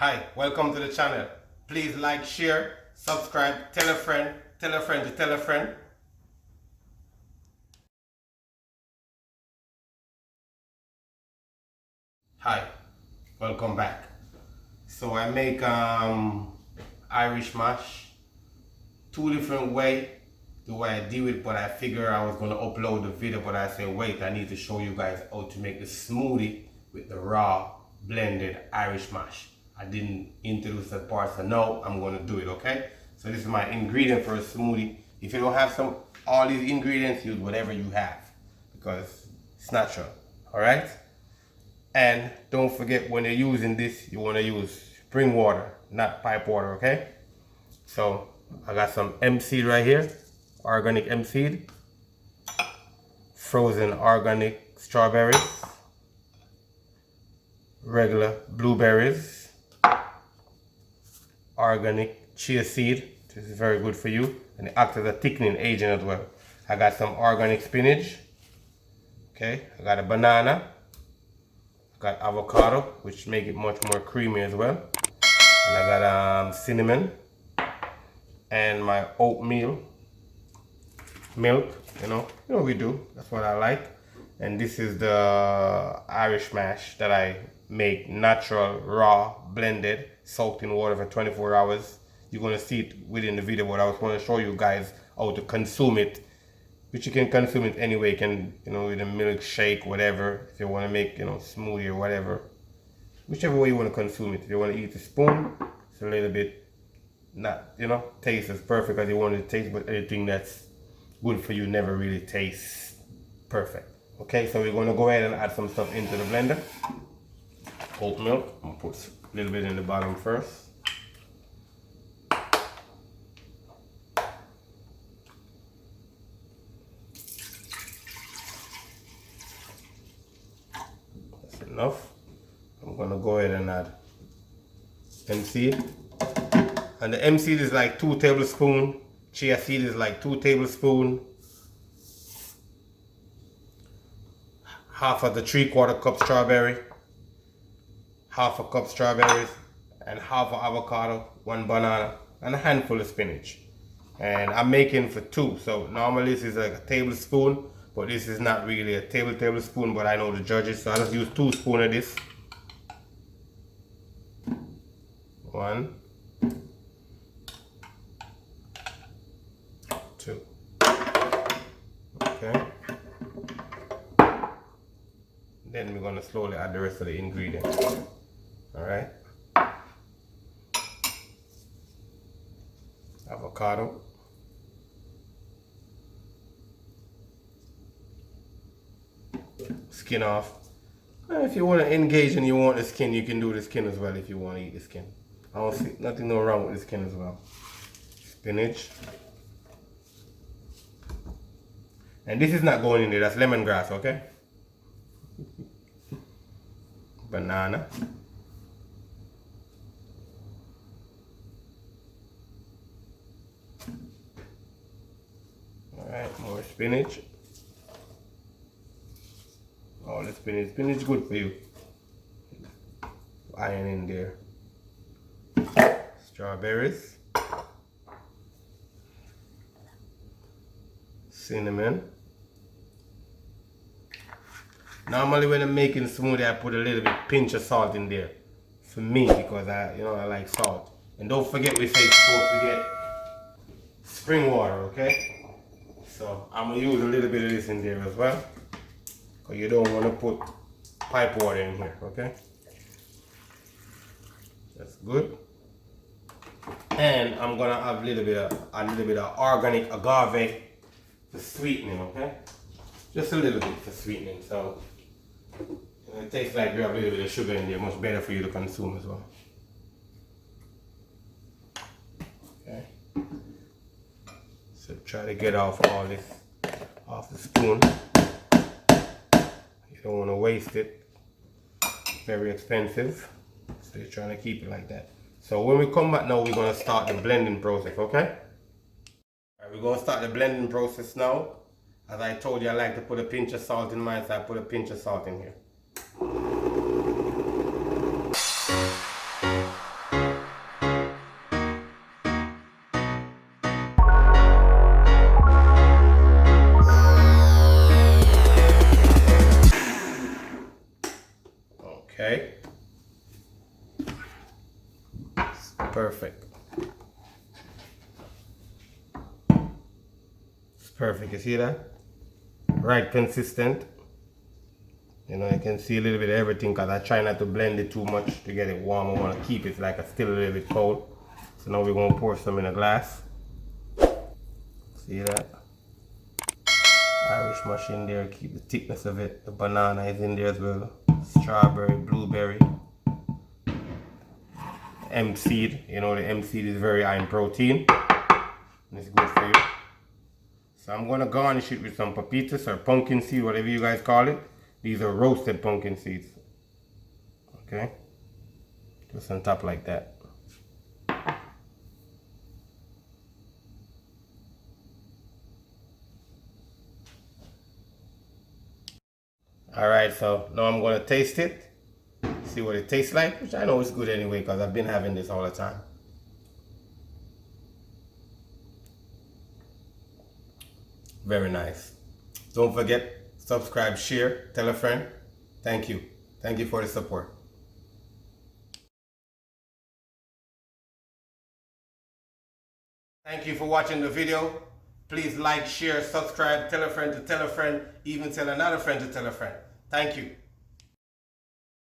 Hi, welcome to the channel. Please like, share, subscribe, tell a friend to tell a friend. Hi, welcome back. So I make Irish mash two different way the way I do it, but I figure I was gonna upload the video, but I said wait, I need to show you guys how to make the smoothie with the raw blended Irish mash. I didn't introduce that part, so now I'm gonna do it, okay? So this is my ingredient for a smoothie. If you don't have all these ingredients, use whatever you have because it's natural, all right? And don't forget, when you're using this, you wanna use spring water, not pipe water, okay? So I got some hemp seed right here, organic hemp seed, frozen organic strawberries, regular blueberries, organic chia seed. This is very good for you, and it acts as a thickening agent as well. I got some organic spinach. Okay, I got a banana. I got avocado, which make it much more creamy as well. And I got cinnamon and my oatmeal milk. You know we do. That's what I like. And this is the Irish mash that I make natural, raw, blended, soaked in water for 24 hours. You're gonna see it within the video, but I was gonna show you guys how to consume it, which you can consume it anyway. You can, with a milkshake, whatever. If you wanna make, smoothie or whatever. Whichever way you wanna consume it. If you wanna eat a spoon, it's a little bit not, taste as perfect as you want it to taste, but anything that's good for you never really tastes perfect. Okay, so we're going to go ahead and add some stuff into the blender. Oat milk, I'm going to put a little bit in the bottom first. That's enough. I'm going to go ahead and add hemp seed. And the hemp seed is like 2 tablespoons. Chia seed is like 2 tablespoons. Half of the 3/4 cup strawberry, half a cup strawberries, and half of avocado, 1 banana, and a handful of spinach. And I'm making for 2, so normally this is like a tablespoon, but this is not really a tablespoon, but I know the judges, so I'll just use 2 spoons of this. 1, 2. Okay. Then we're going to slowly add the rest of the ingredients. Alright. Avocado. Skin off. If you want to engage and you want the skin, you can do the skin as well if you want to eat the skin. I don't see nothing wrong with the skin as well. Spinach. And this is not going in there, that's lemongrass, okay? Banana. Alright, more spinach. All the spinach. Spinach is good for you. Iron in there. Strawberries. Cinnamon. Normally when I'm making smoothie, I put a little bit pinch of salt in there. For me, because I like salt. And don't forget we say you're supposed to get spring water, okay? So I'm gonna use a little bit of this in there as well. Because you don't want to put pipe water in here, okay? That's good. And I'm gonna have a little bit of organic agave for sweetening, okay? Just a little bit for sweetening. So it tastes like you have a little bit of sugar in there, much better for you to consume as well. Okay. So try to get off all this off the spoon. You don't want to waste it. Very expensive. So you're trying to keep it like that. So when we come back now, we're going to start the blending process, okay? Alright, we're going to start the blending process now. As I told you, I like to put a pinch of salt in mine, so I put a pinch of salt in here. Okay. Perfect. It's perfect. You see that? Right, consistent. You know, I can see a little bit of everything because I try not to blend it too much to get it warm. I want to keep it like it's still a little bit cold. So now we're going to pour some in a glass. See that? Irish mush in there, keep the thickness of it. The banana is in there as well. Strawberry, blueberry. Hemp seed. You know, the hemp seed is very high in protein. And it's good for you. So I'm going to garnish it with some pepitas or pumpkin seed, whatever you guys call it. These are roasted pumpkin seeds. Okay? Just on top like that. Alright, so now I'm going to taste it. See what it tastes like, which I know is good anyway because I've been having this all the time. Very nice. Don't forget, subscribe, share, tell a friend. Thank you. Thank you for the support. Thank you for watching the video. Please like, share, subscribe, tell a friend to tell a friend, even tell another friend to tell a friend. Thank you.